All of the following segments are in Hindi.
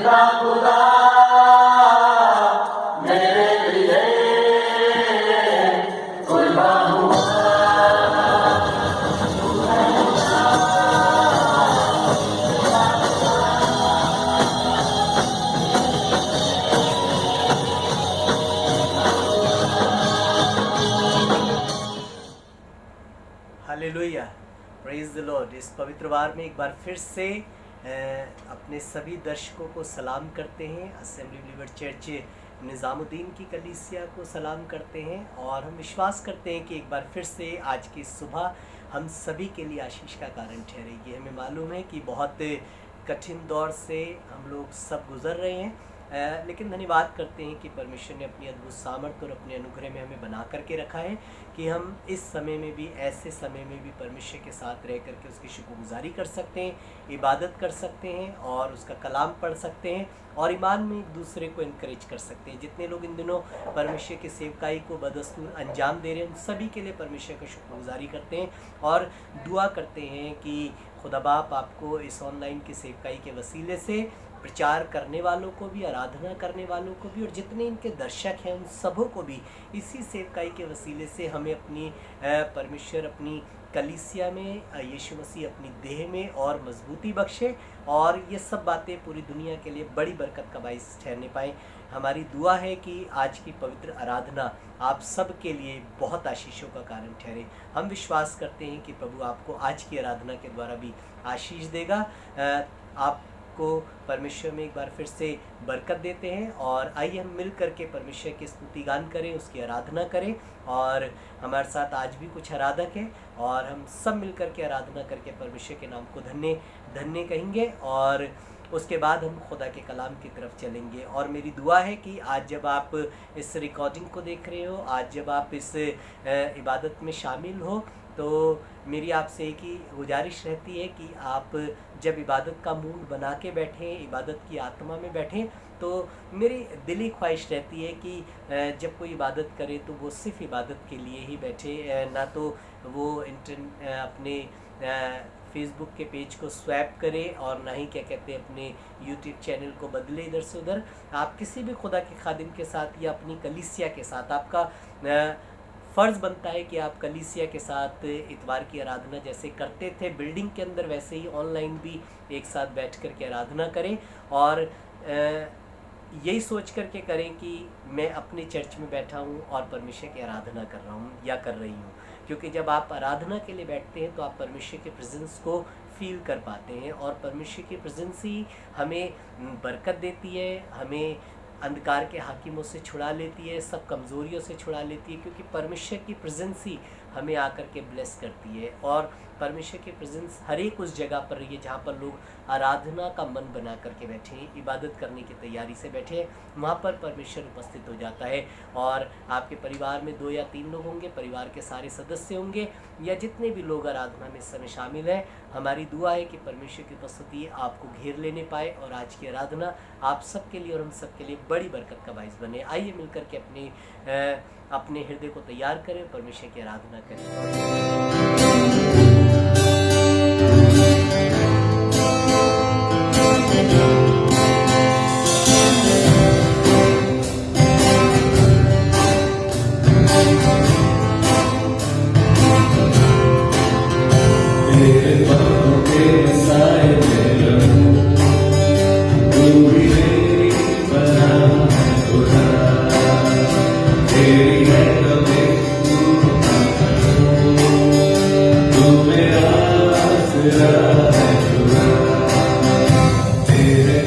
जिंदा खुदा मेरे लिए कुर्बान हुआ। Hallelujah, praise the Lord. इस पवित्र वार में एक बार फिर से अपने सभी दर्शकों को सलाम करते हैं। असेंबली बिलीवर चर्च निज़ामुद्दीन की कलीसिया को सलाम करते हैं और हम विश्वास करते हैं कि एक बार फिर से आज की सुबह हम सभी के लिए आशीष का कारण ठहरेगी। हमें मालूम है कि बहुत कठिन दौर से हम लोग सब गुजर रहे हैं, लेकिन धन्यवाद करते हैं कि परमेश्वर ने अपनी अद्भुत सामर्थ्य और अपने अनुग्रह में हमें बना करके रखा है कि हम इस समय में भी, ऐसे समय में भी परमेश्वर के साथ रह करके उसकी शुक्रगुजारी कर सकते हैं, इबादत कर सकते हैं और उसका कलाम पढ़ सकते हैं और ईमान में एक दूसरे को इनकरेज कर सकते हैं। जितने लोग इन दिनों परमेश्वर की सेवकाई को बदस्तूर अंजाम दे रहे हैं, उन सभी के लिए परमेश्वर का शुक्रगुजारी करते हैं और दुआ करते हैं कि खुदा बाप आपको इस ऑनलाइन की सेवकाई के वसीले से प्रचार करने वालों को भी, आराधना करने वालों को भी और जितने इनके दर्शक हैं उन सबों को भी इसी सेवकाई के वसीले से हमें अपनी परमेश्वर अपनी कलीसिया में यीशु मसीह अपनी देह में और मजबूती बख्शे और ये सब बातें पूरी दुनिया के लिए बड़ी बरकत का बाइस ठहरने पाएँ। हमारी दुआ है कि आज की पवित्र आराधना आप सब के लिए बहुत आशीषों का कारण ठहरे। हम विश्वास करते हैं कि प्रभु आपको आज की आराधना के द्वारा भी आशीष देगा। आप को परमेश्वर में एक बार फिर से बरकत देते हैं और आइए हम मिल करके परमेश्वर की स्तुति गान करें, उसकी आराधना करें। और हमारे साथ आज भी कुछ आराधक हैं और हम सब मिल करके आराधना करके परमेश्वर के नाम को धन्य धन्य कहेंगे और उसके बाद हम खुदा के कलाम की तरफ चलेंगे। और मेरी दुआ है कि आज जब आप इस रिकॉर्डिंग को देख रहे हो, आज जब आप इस इबादत में शामिल हो, तो मेरी आपसे एक ही गुजारिश रहती है कि आप जब इबादत का मूड बना के बैठें, इबादत की आत्मा में बैठें, तो मेरी दिली ख्वाहिश रहती है कि जब कोई इबादत करे तो वो सिर्फ इबादत के लिए ही बैठे, ना तो वो अपने फेसबुक के पेज को स्वैप करे और ना ही क्या कहते हैं अपने यूट्यूब चैनल को बदले इधर से उधर। आप किसी भी खुदा के खादिम के साथ या अपनी कलीसिया के साथ, आपका फ़र्ज़ बनता है कि आप कलीसिया के साथ इतवार की आराधना जैसे करते थे बिल्डिंग के अंदर, वैसे ही ऑनलाइन भी एक साथ बैठ कर के आराधना करें और यही सोच कर के करें कि मैं अपने चर्च में बैठा हूँ और परमेश्वर की आराधना कर रहा हूँ या कर रही हूँ। क्योंकि जब आप आराधना के लिए बैठते हैं तो आप परमेश्वर के प्रेजेंस को फील कर पाते हैं और परमेश्वर की प्रेजेंस ही हमें बरकत देती है, हमें अंधकार के हाकिमों से छुड़ा लेती है, सब कमज़ोरियों से छुड़ा लेती है, क्योंकि परमेश्वर की प्रेजेंस ही हमें आकर के ब्लेस करती है। और परमेश्वर की प्रेजेंस हर एक उस जगह पर रही है जहाँ पर लोग आराधना का मन बना करके बैठे हैं, इबादत करने की तैयारी से बैठे हैं, वहाँ पर परमेश्वर उपस्थित हो जाता है। और आपके परिवार में 2 या 3 लोग होंगे, परिवार के सारे सदस्य होंगे या जितने भी लोग आराधना में इस समय शामिल हैं, हमारी दुआ है कि परमेश्वर की उपस्थिति आपको घेर लेने पाए और आज की आराधना आप सबके लिए और हम सबके लिए बड़ी बरकत का बाइस बने। आइए मिलकर के अपने हृदय को तैयार करें, परमेश्वर की आराधना करें। तेरे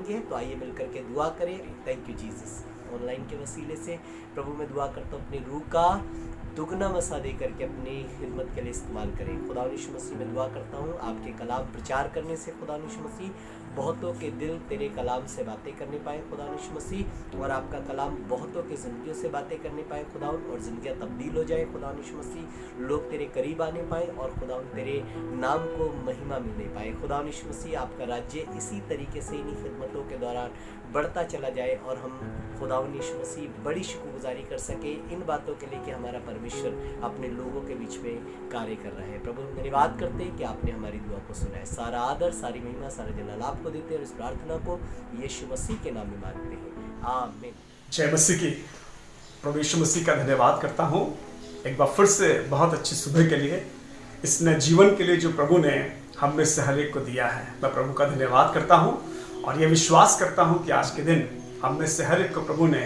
करेंगे। तो आइए मिल करके दुआ करें। Thank you Jesus. ऑनलाइन के वसीले से प्रभु मैं दुआ करता हूँ अपनी रूह का दुगना मसा दे करके अपनी खिदमत के लिए इस्तेमाल करें। खुदा यीशु मसीह में दुआ करता हूँ आपके कलाम प्रचार करने से खुदा यीशु मसीह बहुतों के दिल तेरे कलाम से बातें करने पाए खुदा यीशु मसीह, और आपका कलाम बहुतों के ज़िंदगियों से बातें करने पाए खुदा, और ज़िंदगियाँ तब्दील हो जाए खुदा यीशु मसीह, लोग तेरे करीब आने पाए और खुदा तेरे नाम को महिमा मिलने पाए खुदा यीशु मसीह। आपका राज्य इसी तरीके से इन्हीं खिदमतों के दौरान बढ़ता चला जाए और हम खुदा यीशु मसीह बड़ी शुक्रगुजारी कर सके इन बातों के लिए कि हमारा परमेश्वर अपने लोगों के बीच में कार्य कर रहा है। प्रभु हम धन्यवाद करते हैं कि आपने हमारी दुआ को सुना है। सारा आदर, सारी महिमा, सारा जलाल आपको देते हैं और इस प्रार्थना को यीशु मसीह के नाम में मांगते हैं, आमीन। जय मसीह की। प्रभु यीशु मसीह का धन्यवाद करता हूँ एक बार फिर से बहुत अच्छी सुबह के लिए, इस नए जीवन के लिए जो प्रभु ने हम में से हर एक को दिया है। मैं प्रभु का धन्यवाद करता हूँ और ये विश्वास करता हूँ कि आज के दिन हम में से हर एक को प्रभु ने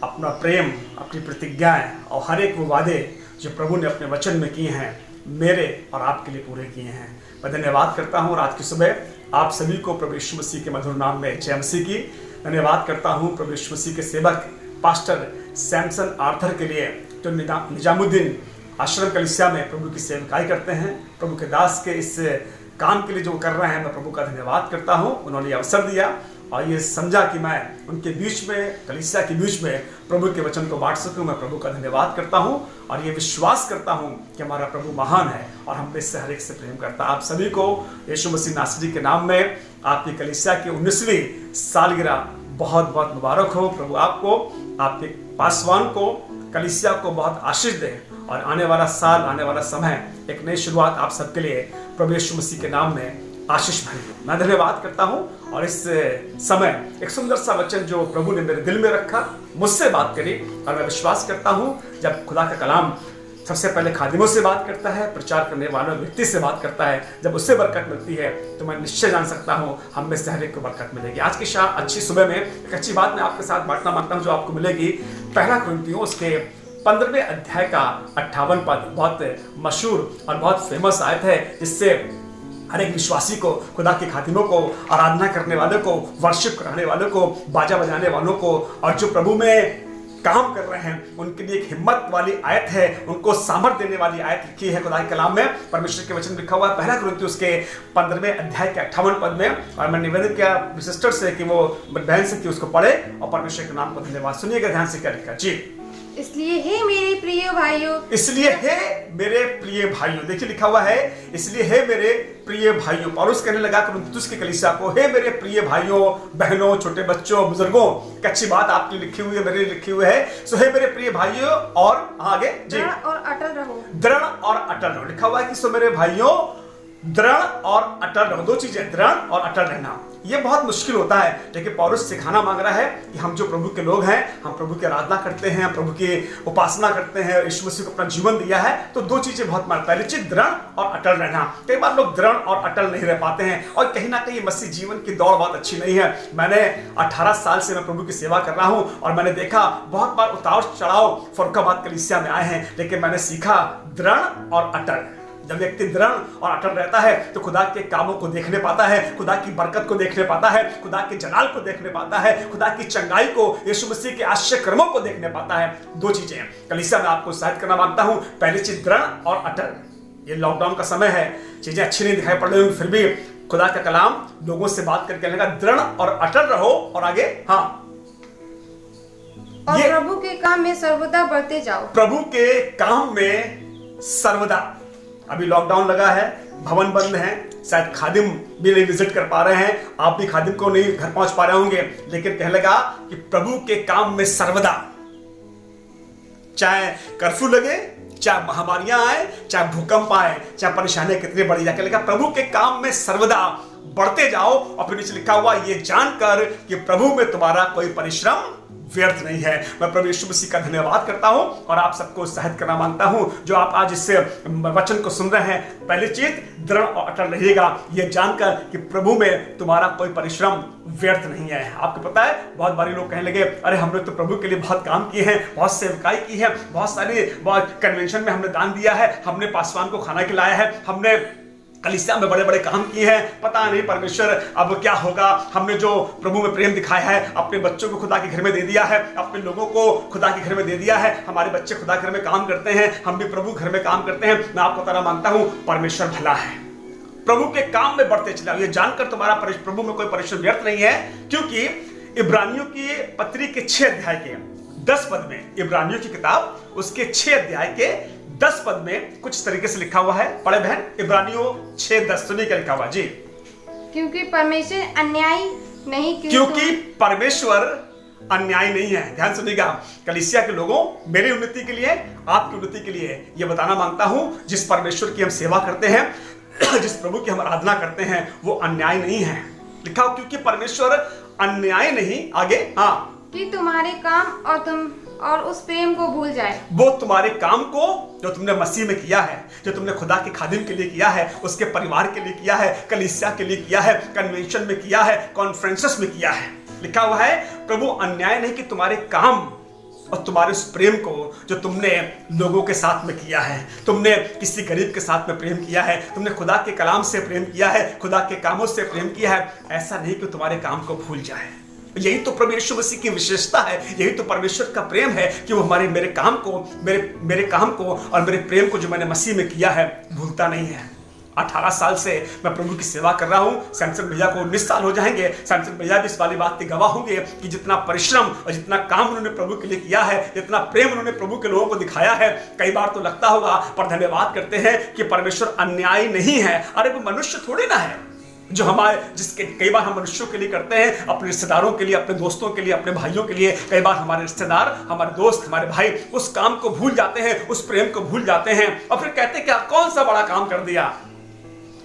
अपना प्रेम, अपनी प्रतिज्ञाएं और हर एक वो वादे जो प्रभु ने अपने वचन में किए हैं मेरे और आपके लिए पूरे किए हैं। मैं धन्यवाद करता हूँ और आज की सुबह आप सभी को प्रभु यीशु मसीह के मधुर नाम में जय मसीह की धन्यवाद करता हूँ। प्रभु यीशु मसीह के सेवक पास्टर सैमसन आर्थर के लिए जो निजामुद्दीन आश्रम कलीसिया में प्रभु की सेवकाई करते हैं, प्रभु के दास के इस काम के लिए जो कर रहे हैं, मैं प्रभु का धन्यवाद करता हूँ। उन्होंने अवसर दिया और ये समझा कि मैं उनके बीच में, कलीसिया के बीच में प्रभु के वचन को बांट सकूं। मैं प्रभु का धन्यवाद करता हूं और ये विश्वास करता हूं कि हमारा प्रभु महान है और हम में से हर एक से प्रेम करता है। आप सभी को यीशु मसीह नासरी के नाम में आपकी कलीसिया की 19वीं सालगिरह बहुत बहुत मुबारक हो। प्रभु आपको, आपके पासवान को, कलीसिया को बहुत आशीष दे और आने वाला साल, आने वाला समय एक नई शुरुआत आप सबके लिए प्रभु यीशु मसीह के नाम में आशीष भरी हो। मैं धन्यवाद करता हूँ और इस समय एक सुंदर सा वचन जो प्रभु ने मेरे दिल में रखा, मुझसे बात करी, और मैं विश्वास करता हूँ जब खुदा का कलाम सबसे पहले खादिमों से बात करता है, प्रचार करने वालों व्यक्ति से बात करता है, जब उससे बरकत मिलती है तो मैं निश्चय जान सकता हूँ हम में से हर एक को बरकत मिलेगी। आज की अच्छी सुबह में एक अच्छी बात मैं आपके साथ बांटना मांगता हूँ जो आपको मिलेगी। पहला कुरिन्थियों उसके 15वें अध्याय का 58 पद बहुत मशहूर और बहुत फेमस आयत है, जिससे हर एक विश्वासी को, खुदा के खातिमों को, आराधना करने वालों को, वर्शिप कराने वालों को, बाजा बजाने वालों को और जो प्रभु में काम कर रहे हैं उनके लिए एक हिम्मत वाली आयत है, उनको सामर्थ देने वाली आयत लिखी है खुदा के कलाम में। परमेश्वर के वचन लिखा हुआ है पहला कुरिन्थियों उसके 15वें अध्याय के 58 पद में, और मैं निवेदन किया सिस्टर से कि वो बहन से कि उसको पढ़े और परमेश्वर के नाम को धन्यवाद। सुनिएगा ध्यान से क्या लिखा जी। इसलिए हे मेरे प्रिय भाइयों, इसलिए हे मेरे प्रिय भाइयों, देखिए लिखा हुआ है इसलिए हे मेरे प्रिय भाइयों। पौलुस कहने लगा कुरिन्थुस की कलीसिया को, हे मेरे प्रिय भाइयों, बहनों, छोटे बच्चों, बुजुर्गों, एक अच्छी बात आपकी लिखी हुई है, मेरे लिखी हुई है। सो हे मेरे प्रिय भाइयों और आगे जी, दृढ़ और अटल रहो। दृढ़ और अटल रहो। लिखा हुआ है कि सो मेरे भाइयों दृढ़ और अटल रहो। दो चीजें, दृढ़ और अटल रहना। ये बहुत मुश्किल होता है, लेकिन पौलुस सिखाना मांग रहा है कि हम जो प्रभु के लोग हैं, हम प्रभु की आराधना करते हैं, प्रभु की उपासना करते हैं, यीशु मसीह को अपना जीवन दिया है, तो दो चीजें बहुत महत्वपूर्ण। पहली चीज दृढ़ और अटल रहना। कई बार लोग दृढ़ और अटल नहीं रह पाते हैं और कहीं ना कहीं मसीह जीवन की दौड़ बहुत अच्छी नहीं है। मैंने 18 साल से मैं प्रभु की सेवा कर रहा हूं और मैंने देखा बहुत बार उतार चढ़ाव फरुखाबाद कलीसिया में आए हैं, लेकिन मैंने सीखा दृढ़ और अटल। जब व्यक्ति दृढ़ और अटल रहता है तो खुदा के कामों को देखने पाता है, खुदा की बरकत को देखने पाता है, खुदा के जलाल को देखने पाता है, खुदा की चंगाई को, यीशु मसीह के आश्चर्य कर्मों को देखने पाता है। दो चीजें कलीसिया में आपको उत्साहित करना मांगता हूं। पहली चीज दृढ़ और अटल। ये लॉकडाउन का समय है, चीजें अच्छी नहीं दिखाई पड़ रही होंगी, फिर भी खुदा का कलाम लोगों से बात करके लगा दृढ़ और अटल रहो। और आगे हाँ, और प्रभु के काम में सर्वदा बढ़ते जाओ। प्रभु के काम में सर्वदा। अभी लॉकडाउन लगा है, भवन बंद है, शायद खादिम भी नहीं विजिट कर पा रहे हैं, आप भी खादिम को नहीं घर पहुंच पा रहे होंगे, लेकिन कहने लगा कि प्रभु के काम में सर्वदा। चाहे कर्फ्यू लगे, चाहे महामारियां आए, चाहे भूकंप आए, चाहे परेशानियां कितनी बड़ी जाए, कहने लगा प्रभु के काम में सर्वदा बढ़ते जाओ। और फिर नीचे लिखा हुआ ये जानकर कि प्रभु में तुम्हारा कोई परिश्रम व्यर्थ नहीं है। मैं प्रभु यीशु मसीह का धन्यवाद करता हूं और आप सबको उत्साहित करना मांगता हूं जो आप आज इससे वचन को सुन रहे हैं। पहली चीज दृढ़ और अटल रहिएगा, यह जानकर कि प्रभु में तुम्हारा कोई परिश्रम व्यर्थ नहीं है। आपको पता है बहुत बारी लोग कहने लगे अरे हमने तो प्रभु के लिए बहुत काम किए हैं, बहुत सेवकाई की है, बहुत सारी कन्वेंशन में हमने दान दिया है, हमने पासवान को खाना खिलाया है, हमने कलीसिया में बड़े बड़े काम किए हैं, पता नहीं परमेश्वर अब क्या होगा। हमने जो प्रभु में प्रेम दिखाया है, अपने बच्चों को खुदा के घर में दे दिया है, अपने लोगों को खुदा के घर में दे दिया है, हमारे बच्चे खुदा के घर में काम करते हैं, हम भी प्रभु घर में काम करते हैं। मैं आपको तरह मानता हूं परमेश्वर भला है, प्रभु के काम में बढ़ते चले। ये जानकर तुम्हारा प्रभु में कोई परिश्रम व्यर्थ नहीं है, क्योंकि इब्रानियों की पत्री के 6 अध्याय के 10 पद में, इब्रानियों की किताब उसके 6 अध्याय के 10 पद में कुछ तरीके से लिखा हुआ है। पढ़े बहन, इब्रानियों 6:10 सुनिए क्या लिखा हुआ जी। क्योंकि परमेश्वर अन्यायी नहीं, क्योंकि परमेश्वर अन्याय नहीं है। ध्यान सुनिएगा, कलीसिया के लोगों, मेरी उन्नति के लिए, आपकी उन्नति के लिए ये बताना मांगता हूं, जिस परमेश्वर की हम सेवा करते हैं, जिस प्रभु की हम आराधना करते हैं, वो अन्याय नहीं है। लिखा हो क्योंकि परमेश्वर अन्याय नहीं, आगे हाँ, कि तुम्हारे काम और उस प्रेम को भूल जाए। वो तुम्हारे काम को जो तुमने मसीह में किया है, जो तुमने खुदा के खादिम के लिए किया है, उसके परिवार के लिए किया है, कलीसिया के लिए किया है, कन्वेंशन में किया है, कॉन्फ्रेंसेस में किया है। लिखा हुआ है प्रभु अन्याय नहीं, कि तुम्हारे काम और तुम्हारे उस प्रेम को जो तुमने लोगों के साथ में किया है, तुमने किसी गरीब के साथ में प्रेम किया है, तुमने खुदा के कलाम से प्रेम किया है, खुदा के कामों से प्रेम किया है, ऐसा नहीं कि तुम्हारे काम को भूल जाए। यही तो प्रभु यीशु मसीह की विशेषता है, यही तो परमेश्वर का प्रेम है कि वो मेरे काम को, मेरे काम को और मेरे प्रेम को जो मैंने मसीह में किया है भूलता नहीं है। 18 साल से मैं प्रभु की सेवा कर रहा हूँ। सैमसन भैया को 19 साल हो जाएंगे। सैमसन भैया भी इस वाली बात के गवाह होंगे कि जितना परिश्रम और जितना काम उन्होंने प्रभु के लिए किया है, जितना प्रेम उन्होंने प्रभु के लोगों को दिखाया है, कई बार तो लगता होगा, पर धन्यवाद करते हैं कि परमेश्वर अन्यायी नहीं है। अरे वो मनुष्य थोड़ी ना है जो जिसके कई बार हम मनुष्यों के लिए करते हैं, अपने रिश्तेदारों के लिए, अपने दोस्तों के लिए, अपने भाइयों के लिए। कई बार हमारे रिश्तेदार, हमारे दोस्त, हमारे भाई उस काम को भूल जाते हैं, उस प्रेम को भूल जाते हैं और फिर कहते हैं कि आप कौन सा बड़ा काम कर दिया।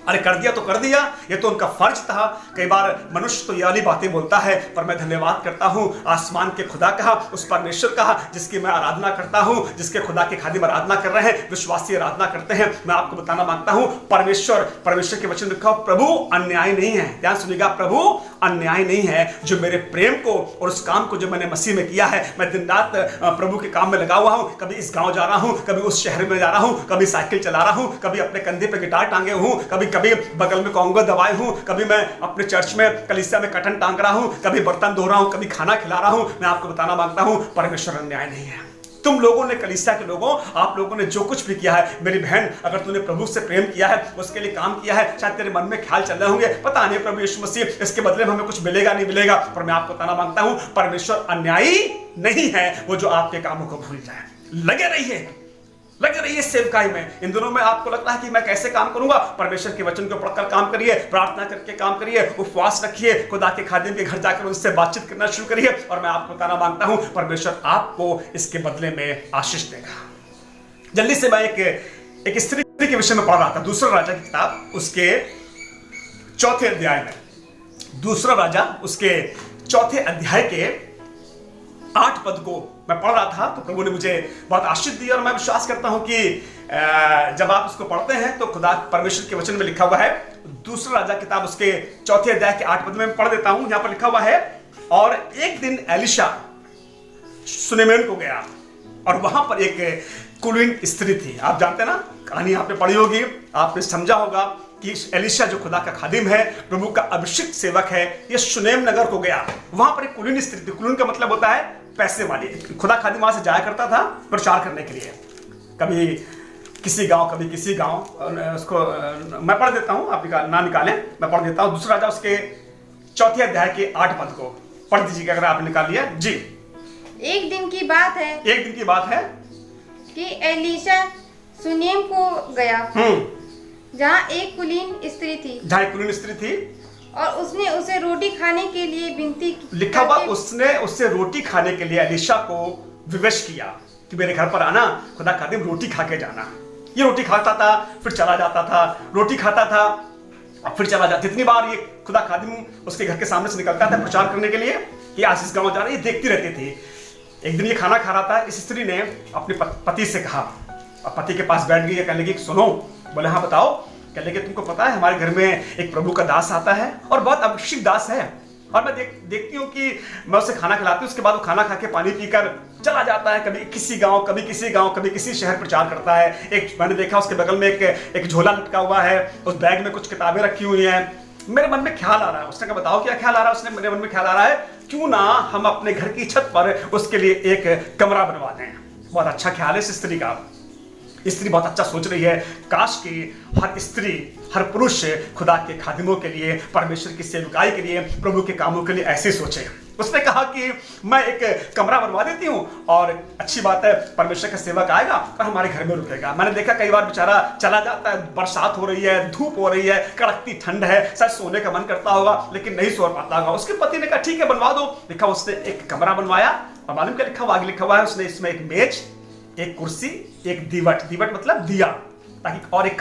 अरे कर दिया तो कर दिया, ये तो उनका फर्ज था। कई बार मनुष्य तो ये वाली बातें बोलता है, पर मैं धन्यवाद करता हूँ आसमान के खुदा का, उस परमेश्वर का जिसकी मैं आराधना करता हूँ, जिसके खुदा के खादिम आराधना कर रहे हैं, विश्वासी आराधना करते हैं। मैं आपको बताना मांगता हूँ परमेश्वर के वचन लिखा, प्रभु अन्याय नहीं है। ध्यान सुनिएगा, प्रभु अन्याय नहीं है। जो मेरे प्रेम को और उस काम को जो मैंने मसीह में किया है, मैं दिन रात प्रभु के काम में लगा हुआ हूँ। कभी इस गाँव जा रहा हूँ, कभी उस शहर में जा रहा हूँ, कभी साइकिल चला रहा हूँ, कभी अपने कंधे पे गिटार टांगे हूँ, कभी बगल में कॉन्गो दबाए हूं, कभी मैं अपने चर्च में कलीसिया में कटन टांग रहा हूं, कभी बर्तन धो रहा हूं, कभी खाना खिला रहा हूं। मैं आपको बताना मांगता हूं परमेश्वर अन्याय नहीं है। तुम लोगों ने, कलीसिया के लोगों, आप लोगों ने जो कुछ भी किया है, मेरी बहन, अगर तूने प्रभु से प्रेम किया है, उसके लिए काम किया है, शायद तेरे मन में ख्याल चल रहे होंगे, पता नहीं प्रभु यीशु मसीह इसके बदले में हमें कुछ मिलेगा नहीं मिलेगा, पर मैं आपको बताना मांगता हूं परमेश्वर अन्यायी नहीं है, वो जो आपके कामों को भूल जाए। लगे रहिए सेवकाई में। इन दिनों में आपको लगता है कि मैं कैसे काम करूंगा, परमेश्वर के वचन को पढ़कर काम करिए, प्रार्थना करके काम करिए, उपवास रखिए, खुदा के खादिम के घर जाकर उनसे बातचीत करना शुरू करिए, और मैं आपको बताना मांगता हूं परमेश्वर आपको इसके बदले में आशीष देगा। जल्दी से मैं एक स्त्री के विषय में पढ़ रहा था, दूसरा राजा की किताब उसके 4थे अध्याय में, दूसरा राजा उसके 4थे अध्याय के 8 पद को मैं पढ़ रहा था, तो प्रभु ने मुझे बहुत आशीष दी। और मैं विश्वास करता हूं कि जब आप उसको पढ़ते हैं तो खुदा परमेश्वर के वचन में लिखा हुआ है, दूसरा राजा किताब उसके 4थे अध्याय के 8 पद में मैं पढ़ देता हूं। यहां पर लिखा हुआ है, और एक दिन एलिशा सुनेमेन को गया और वहां पर एक कुलीन स्त्री थी। आप जानते हैं ना, कहानी आपने पढ़ी होगी, आपने समझा होगा कि एलिशा जो खुदा का खादिम है, प्रभु का अभिषिक्त सेवक है, ये सुनेम नगर को गया। वहां पर एक कुलीन स्त्री थी। कुलीन का मतलब होता है पैसे वाली। खुदा खादिम वहां से जाया करता था प्रचार करने के लिए, कभी किसी गांव कभी किसी गांव। उसको मैं पढ़ देता हूं, आप ना निकालें, मैं पढ़ देता हूं। दूसरा राजा उसके 4थे अध्याय के 8 पद को पढ़ दीजिएगा अगर आपने निकाल लिया जी। एक दिन की बात है कि एलीशा सुनेम को गया, जहाँ एक कुलीन स्त्री थी, और उसने उसे रोटी खाने के लिए विनती की। लिखा हुआ, उसने उससे रोटी खाने के लिए एलीशा को विवश किया कि मेरे घर पर आना, खुदा खादिम रोटी खा के जाना। ये रोटी खाता था, फिर चला जाता था, रोटी खाता था, फिर चला जाता। जितनी बार ये खुदा खादिम उसके घर के सामने से निकलता था प्रचार करने के लिए कि आज इस गांव जा रहा है, ये देखती रहती थी। एक दिन ये खाना खा रहा था, इस स्त्री ने अपने पति से कहा, और पति के पास बैठ गई, कहने लगी सुनो। बोले हाँ बताओ। कहने लगे तुमको पता है हमारे घर में एक प्रभु का दास आता है, और बहुत अभिषिक्त दास है, और मैं देखती हूँ कि मैं उसे खाना खिलाती हूँ, उसके बाद वो खाना खा के पानी पीकर चला जाता है, कभी किसी गांव, कभी किसी गांव, कभी किसी शहर प्रचार करता है। एक मैंने देखा उसके बगल में एक झोला लटका हुआ है, उस बैग में कुछ किताबें रखी हुई हैं। मेरे मन में ख्याल आ रहा है, उसने कहा बताओ क्या ख्याल आ रहा है? उसने मेरे मन में ख्याल आ रहा है, क्यों ना हम अपने घर की छत पर उसके लिए एक कमरा बनवा दें। बहुत अच्छा ख्याल है इस स्त्री का। स्त्री बहुत अच्छा सोच रही है। काश कि हर स्त्री, हर पुरुष खुदा के खादिमों के लिए, परमेश्वर की सेवकाई के लिए, प्रभु के कामों के लिए ऐसे सोचे। उसने कहा कि मैं एक कमरा बनवा देती हूँ और अच्छी बात है, परमेश्वर का सेवक आएगा और हमारे घर में रुकेगा। मैंने देखा कई बार बेचारा चला जाता है, बरसात हो रही है, धूप हो रही है, कड़कती ठंड है, शायद सोने का मन करता होगा लेकिन नहीं सो पाता होगा। उसके पति ने कहा ठीक है बनवा दो। लिखा उसने एक कमरा बनवाया और मालूम क्या लिखा हुआ, आगे लिखा हुआ है उसने इसमें एक मेज, एक कुर्सी, एक दीवट, दीवट मतलब दिया, ताकि और एक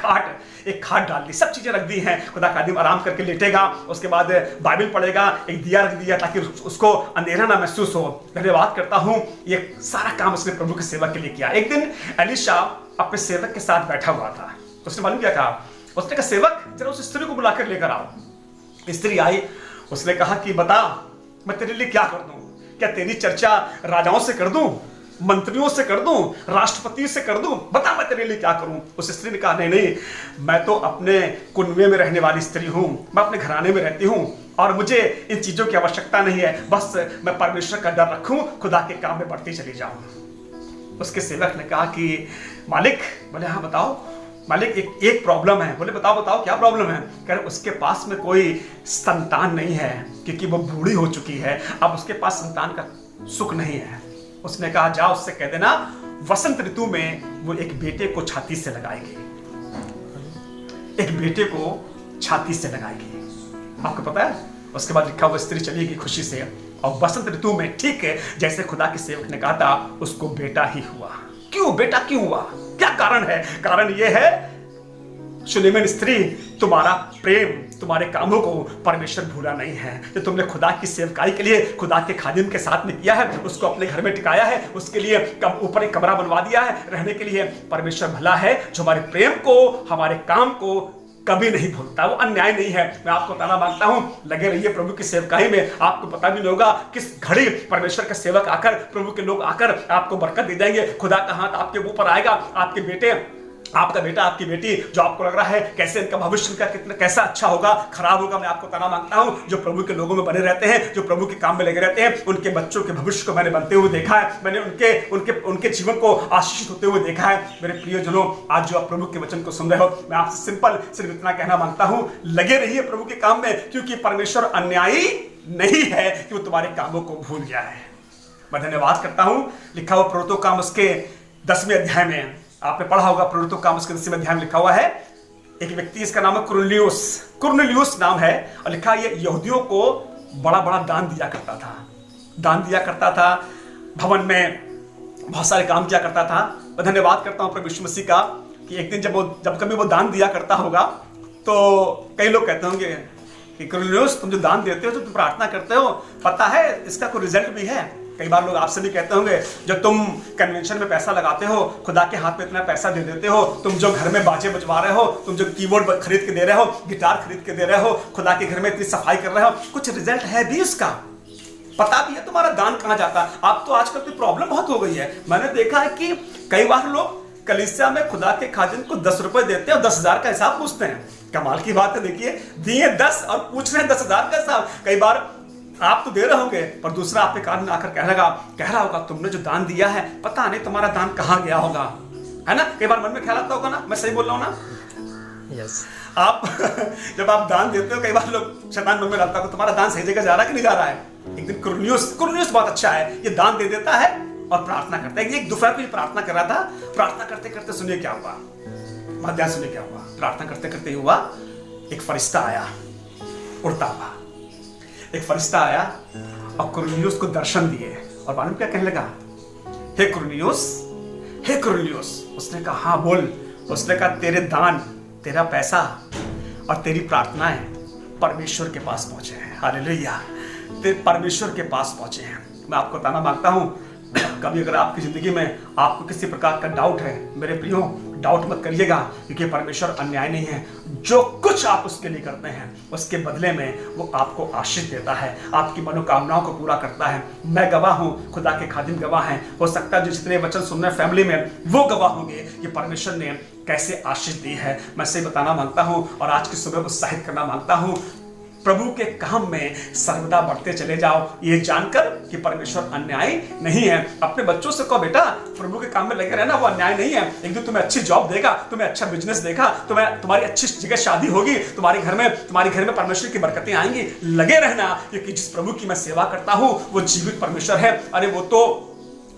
खाट डाल दी, सब चीजें रख दी हैं। खुदा खादिम आराम करके लेटेगा, उसके बाद बाइबल पढ़ेगा, एक दिया रख दिया ताकि उसको अंधेरा ना महसूस हो। धन्यवाद करता हूँ, ये सारा काम उसने प्रभु की सेवा के लिए किया। एक दिन एलिशा अपने सेवक के साथ बैठा हुआ था, उसने मालूम क्या कहा? उसने कहा सेवक जरा उस स्त्री को बुलाकर लेकर आओ। स्त्री आई, उसने कहा कि बता मैं तेरे लिए क्या कर दूं? क्या तेरी चर्चा राजाओं से कर दूं, मंत्रियों से कर दूं, राष्ट्रपति से कर दूं? बता मैं तेरे लिए क्या करूं? उस स्त्री ने कहा नहीं, मैं तो अपने कुनबे में रहने वाली स्त्री हूं, मैं अपने घराने में रहती हूं और मुझे इन चीजों की आवश्यकता नहीं है, बस मैं परमेश्वर का डर रखूं, खुदा के काम में बढ़ती चली जाऊं। उसके सेवक ने कहा कि मालिक, बोले हाँ बताओ मालिक, एक प्रॉब्लम है। बोले बताओ क्या प्रॉब्लम है? कह रहे उसके पास में कोई संतान नहीं है क्योंकि वो बूढ़ी हो चुकी है, अब उसके पास संतान का सुख नहीं है। उसने कहा जाओ उससे कह देना वसंत ऋतु में वो एक बेटे को छाती से लगाएगी, एक बेटे को छाती से लगाएगी। आपको पता है उसके बाद लिखा हुआ स्त्री चली गई खुशी से और वसंत ऋतु में ठीक है जैसे खुदा के सेवक ने कहा था उसको बेटा ही हुआ। क्यों बेटा क्यों हुआ? क्या कारण है? कारण यह है सुलेमान स्त्री, तुम्हारा प्रेम, तुम्हारे कामों को परमेश्वर भूला नहीं है। जो तुमने खुदा की सेवकाई के लिए खुदा के खादिम के साथ में किया है, उसको अपने घर में टिकाया है, उसके लिए ऊपर एक कमरा बनवा दिया है रहने के लिए। परमेश्वर भला है जो हमारे प्रेम को, हमारे काम को कभी नहीं भूलता, वो अन्याय नहीं है। मैं आपको ताना मांगता हूं, लगे रहिए प्रभु की सेवकाई में। आपको पता भी नहीं होगा किस घड़ी परमेश्वर का सेवक आकर, प्रभु के लोग आकर आपको बरकत दे देंगे। खुदा का हाथ आपके ऊपर आएगा। आपके बेटे, आपका बेटा, आपकी बेटी, जो आपको लग रहा है कैसे इनका भविष्य का कितना कैसा अच्छा होगा, खराब होगा, मैं आपको ताना मांगता हूं, जो प्रभु के लोगों में बने रहते हैं, जो प्रभु के काम में लगे रहते हैं, उनके बच्चों के भविष्य को मैंने बनते हुए देखा है। मैंने उनके जीवन को आशीषित होते हुए देखा है। मेरे प्रियजनों, आज जो आप प्रभु के वचन को सुन रहे हो, मैं आपसे सिंपल सिर्फ इतना कहना मांगता हूं, लगे रहिए प्रभु के काम में, क्योंकि परमेश्वर अन्यायी नहीं है कि वो तुम्हारे कामों को भूल गया है। मैं धन्यवाद करता हूं। लिखा हुआ प्रेरितों काम उसके 10वें अध्याय में, आपने पढ़ा होगा, प्रेरितों काम उसके 10वें अध्याय में लिखा हुआ है, एक व्यक्ति इसका नाम है कुरनेलियुस नाम है, और लिखा ये यहूदियों को बड़ा बड़ा दान दिया करता था, भवन में बहुत सारे काम किया करता था। मैं धन्यवाद करता हूं प्रभु यीशु मसीह का कि एक दिन जब कभी वो दान दिया करता होगा तो कई लोग कहते होंगे कि कुरनेलियुस तुम जो दान देते हो, जो तुम प्रार्थना करते हो, पता है इसका कोई रिजल्ट भी है। कई बार लोग आपसे भी कहते होंगे, जब तुम कन्वेंशन में पैसा लगाते हो, खुदा के हाथ में इतना पैसा दे देते हो, तुम जो घर में बाजे बजवा रहे हो, तुम जो कीबोर्ड खरीद के दे रहे हो, गिटार खरीद के दे रहे हो, खुदा के घर में इतनी सफाई कर रहे हो, कुछ रिजल्ट है भी उसका, पता भी है तुम्हारा दान कहाँ जाता है। अब तो आजकल की प्रॉब्लम बहुत हो गई है। मैंने देखा है कि कई बार लोग कलीसिया में खुदा के खादिम को 10 रुपए देते हैं और 10,000 का हिसाब पूछते हैं। कमाल की बात है, देखिए दिए 10 और पूछ रहे हैं 10,000 का हिसाब। कई बार आप तो दे रहे होंगे पर दूसरा आपके कान में आकर कह रहा होगा तुमने जो दान दिया है, पता नहीं तुम्हारा दान कहाँ गया होगा, है ना? कई बार मन में ख्याल आता होगा ना, मैं सही बोल रहा हूँ ना? यस। आप जब आप दान देते हो, कई बार लोग शैतान मन में डालता है तुम्हारा दान सही जगह जा रहा है कि नहीं जा रहा है। एक दिन कुरनेलियुस बहुत अच्छा है, ये दान दे देता है और प्रार्थना करता है। एक दोपहर को प्रार्थना कर रहा था, प्रार्थना करते करते सुनिए क्या हुआ, मध्याह्न सुनिए क्या हुआ। प्रार्थना करते करते हुआ एक फरिश्ता आया, उड़ता हुआ एक फरिश्ता आया और कुरनेलियुस को दर्शन दिए और मालूम क्या कहने लगा, हे कुरनेलियुस। उसने कहा हाँ बोल। उसने कहा तेरे दान, तेरा पैसा और तेरी प्रार्थनाएं परमेश्वर के पास पहुंचे हैं। हालेलुया, तेरे परमेश्वर के पास पहुंचे हैं। मैं आपको ताना मांगता हूं, कभी अगर आपकी जिंदगी में आपको किसी प्रकार का डाउट है, मेरे प्रियो डाउट मत करिएगा, क्योंकि परमेश्वर अन्याय नहीं है। जो कुछ आप उसके लिए करते हैं उसके बदले में वो आपको आशीष देता है, आपकी मनोकामनाओं को पूरा करता है। मैं गवाह हूँ, खुदा के खादिम गवाह हैं। हो सकता है जो जितने वचन सुन रहे फैमिली में वो गवाह होंगे कि परमेश्वर ने कैसे आशीष दी है। मैं से बताना मांगता हूँ और आज की सुबह उत्साहित करना मांगता हूँ, प्रभु के काम में सर्वदा बढ़ते चले जाओ, ये जानकर कि परमेश्वर अन्याय नहीं है। अपने बच्चों से कहो, बेटा प्रभु के काम में लगे रहना, वो अन्याय नहीं है। एक दिन तुम्हें अच्छी जॉब देगा, तुम्हें अच्छा बिजनेस देगा, तुम्हारी अच्छी जगह शादी होगी, तुम्हारे घर में परमेश्वर की बरकतें आएंगी। लगे रहना, क्योंकि जिस प्रभु की मैं सेवा करता हूँ वो जीवित परमेश्वर है। अरे वो तो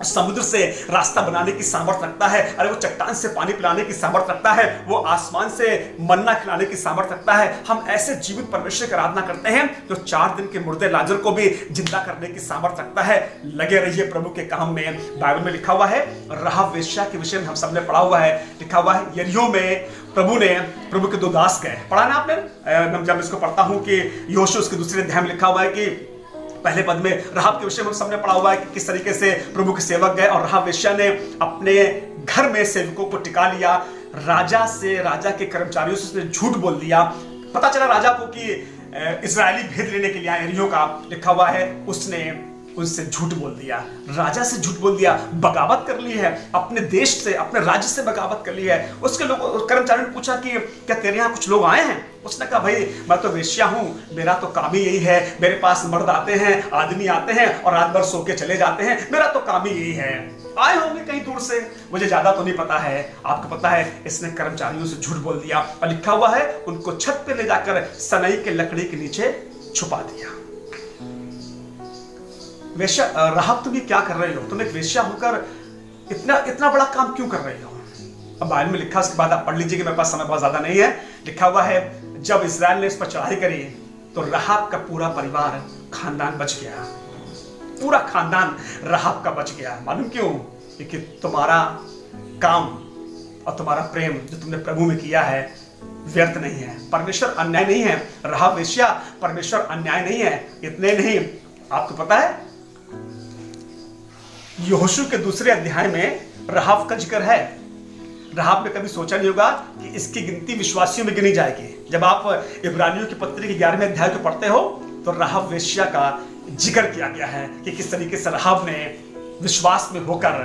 समुद्र से रास्ता बनाने की सामर्थ्य रखता है, अरे वो चट्टान से पानी पिलाने की सामर्थ्य रखता है, वो आसमान से मन्ना खिलाने की सामर्थ्य रखता है। हम ऐसे जीवित परमेश्वर की आराधना करते हैं जो 4 दिन के मुर्दे लाजर को भी जिंदा करने की सामर्थ्य रखता है। लगे रहिए प्रभु के काम में। बाइबल में लिखा हुआ है, राहाब वेश्या के विषय में हम सबने पढ़ा हुआ है, लिखा हुआ है यरीहो में प्रभु के 2 दास गए। पढ़ा ना आपने? जब इसको पढ़ता हूं कि यहोशू उसके दूसरे अध्याय में लिखा हुआ है कि पहले पद में राहाब के विषय में हम सबने पढ़ा हुआ है कि किस तरीके से प्रभु के सेवक गए और राहाब वेश्या ने अपने घर में सेवकों को टिका लिया। राजा के कर्मचारियों से उसने झूठ बोल दिया। पता चला राजा को कि इजरायली भेद लेने के लिए आए यरीहो का, लिखा हुआ है उसने उनसे झूठ बोल दिया, राजा से झूठ बोल दिया, बगावत कर ली है, अपने देश से, अपने राज्य से बगावत कर ली है। उसके लोग कर्मचारियों ने पूछा कि क्या तेरे यहाँ कुछ लोग आए हैं? उसने कहा, भाई मैं तो वेश्या हूँ, मेरा तो काम ही यही है, मेरे पास मर्द आते हैं, आदमी आते हैं और रात भर सो के चले जाते हैं, मेरा तो काम ही यही है। आए होंगे कहीं दूर से, मुझे ज्यादा तो नहीं पता है। आपको पता है इसने कर्मचारियों से झूठ बोल दिया और लिखा हुआ है उनको छत पे ले जाकर सनई के लकड़ी के नीचे छुपा दिया। वेश्या, राहाब तुम ये क्या कर रही हो? तुम एक वेश्या होकर इतना बड़ा काम क्यों कर रही हो? अब बाइबल में लिखा, उसके बाद आप पढ़ लीजिए कि मेरे पास समय बहुत ज्यादा नहीं है। लिखा हुआ है जब इजराइल ने इस पर चढ़ाई करी तो राहाब का पूरा परिवार, खानदान बच गया। पूरा खानदान राहाब का बच गया। मालूम क्यों? क्योंकि तुम्हारा काम और तुम्हारा प्रेम जो तुमने प्रभु में किया है व्यर्थ नहीं है। परमेश्वर अन्याय नहीं है। राहाब वेश्या, परमेश्वर अन्याय नहीं है। इतने नहीं, आपको पता है यहोशू के दूसरे अध्याय में राहाब का जिक्र है। राहाब ने कभी सोचा नहीं होगा कि इसकी गिनती विश्वासियों में गिनी जाएगी। जब आप इब्रानियों की पत्री के 11वें अध्याय को पढ़ते हो तो राहाब वेश्या का जिक्र किया गया है कि किस तरीके से राहाब ने विश्वास में होकर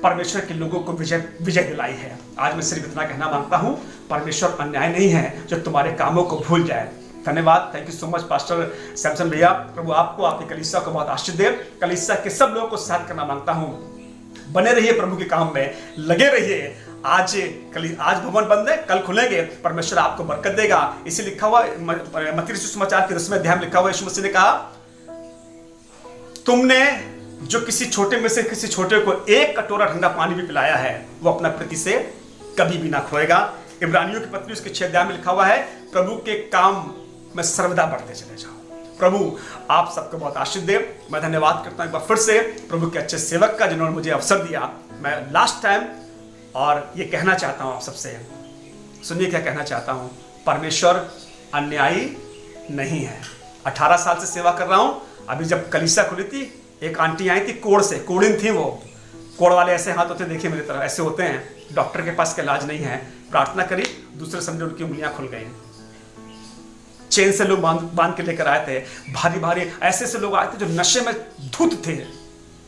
परमेश्वर के लोगों को विजय दिलाई है। आज मैं सिर्फ इतना कहना मांगता हूं, परमेश्वर अन्याय नहीं है जो तुम्हारे कामों को भूल जाए। धन्यवाद, thank you so much pastor Samson भैया। प्रभु आपको, आपकी कलीसिया को बहुत आशीष दे। कलीसिया के सब लोगों को साथ करना मांगता हूं, बने रहिए प्रभु के काम में, लगे रहिए। आज भवन बंद है, कल खुलेंगे, परमेश्वर आपको बरकत देगा। इसे लिखा हुआ मत्ती सुसमाचार के 10वें अध्याय में लिखा हुआ, यीशु मसीह ने कहा, तुमने जो किसी छोटे में से किसी छोटे को 1 कटोरा ठंडा पानी भी पिलाया है वो अपना प्रति से कभी भी ना खोएगा। इब्रानियों की पत्री उसके 6 अध्याय में लिखा हुआ है, प्रभु के काम में सर्वदा बढ़ते चले जाओ। प्रभु आप सबको बहुत आशीष दे। मैं धन्यवाद करता हूं एक बार फिर से प्रभु के अच्छे सेवक का जिन्होंने मुझे अवसर दिया। मैं लास्ट टाइम और ये कहना चाहता हूं आप सबसे, सुनिए क्या कहना चाहता हूं, परमेश्वर अन्यायी नहीं है। 18 साल से सेवा कर रहा हूं। अभी जब कलीसिया खुली थी, एक आंटी आई थी कोड़ से, कोड़िन थी वो। कोड़ वाले ऐसे हाथ होते, देखिए मेरी तरफ ऐसे होते हैं, डॉक्टर के पास का इलाज नहीं है। प्रार्थना करी, दूसरे समझे उनकी उंगलियां खुल गई। चेन से लोग बांध के लेकर आए थे, भारी भारी ऐसे लोग आए थे जो नशे में धुत थे।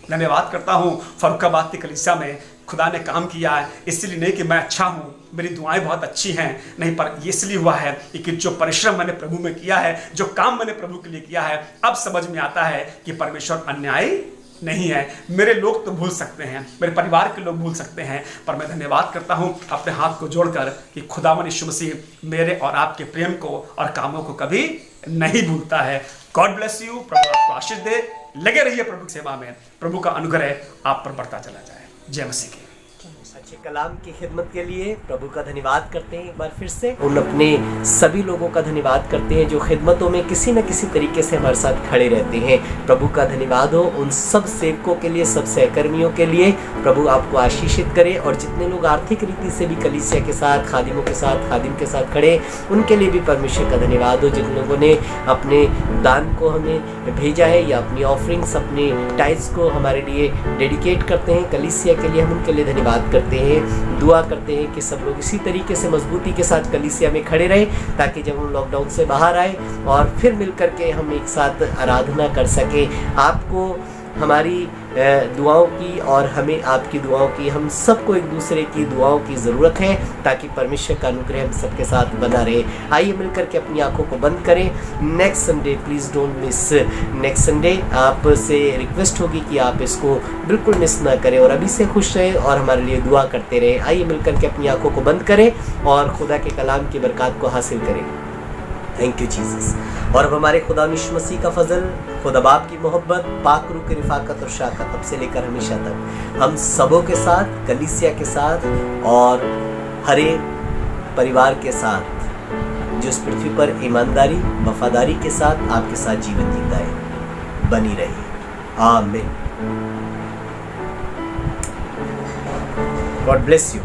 धन्यवाद करता हूं फरुखाबाद की कलीसिया में खुदा ने काम किया है। इसलिए नहीं कि मैं अच्छा हूं, मेरी दुआएं बहुत अच्छी हैं, नहीं, पर इसलिए हुआ है कि जो परिश्रम मैंने प्रभु में किया है, जो काम मैंने प्रभु के लिए किया है, अब समझ में आता है कि परमेश्वर अन्यायी नहीं है। मेरे लोग तो भूल सकते हैं, मेरे परिवार के लोग भूल सकते हैं, पर मैं धन्यवाद करता हूं अपने हाथ को जोड़कर कि खुदावन यीशु मसीह मेरे और आपके प्रेम को और कामों को कभी नहीं भूलता है। God bless you. प्रभु आपको आशीष दे। लगे रहिए प्रभु की सेवा में। प्रभु का अनुग्रह आप पर बढ़ता चला जाए। जय मसीह की। अच्छे कलाम की खिदमत के लिए प्रभु का धन्यवाद करते हैं एक बार फिर से। उन अपने सभी लोगों का धन्यवाद करते हैं जो खिदमतों में किसी न किसी तरीके से हमारे साथ खड़े रहते हैं। प्रभु का धन्यवाद हो उन सब सेवकों के लिए, सब सहकर्मियों के लिए। प्रभु आपको आशीषित करे। और जितने लोग आर्थिक रीति से भी कलीसिया के साथ, खादिमों के साथ, खादिम के साथ खड़े, उनके लिए भी परमेश्वर का धन्यवाद हो। जिन लोगों ने अपने दान को हमें भेजा है या अपनी ऑफरिंग्स, अपने टाइल्स को हमारे लिए डेडिकेट करते हैं कलीसिया के लिए, हम उनके लिए धन्यवाद करते हैं। करते हैं, दुआ करते हैं कि सब लोग इसी तरीके से मजबूती के साथ कलीसिया में खड़े रहें, ताकि जब हम लॉकडाउन से बाहर आए और फिर मिल कर के हम एक साथ आराधना कर सकें। आपको हमारी दुआओं की और हमें आपकी दुआओं की, हम सबको एक दूसरे की दुआओं की ज़रूरत है, ताकि परमेश्वर का अनुग्रह हम सबके साथ बना रहे। आइए मिलकर के अपनी आंखों को बंद करें। Next Sunday please don't miss next Sunday. आपसे रिक्वेस्ट होगी कि आप इसको बिल्कुल मिस ना करें और अभी से खुश रहें और हमारे लिए दुआ करते रहें। आइए मिलकर के अपनी आंखों को बंद करें और खुदा के कलाम की बरकत को हासिल करें। Thank you Jesus. और अब हमारे खुदा यीशु मसीह का फजल, खुदा बाप की मोहब्बत, पाक रूह की रिफाकत और शाकत अब से लेकर हमेशा तक हम सबों के साथ, कलीसिया के साथ और हर एक परिवार के साथ जो इस पृथ्वी पर ईमानदारी वफादारी के साथ आपके साथ जीवन जीता है, बनी रही। आमीन। God bless you.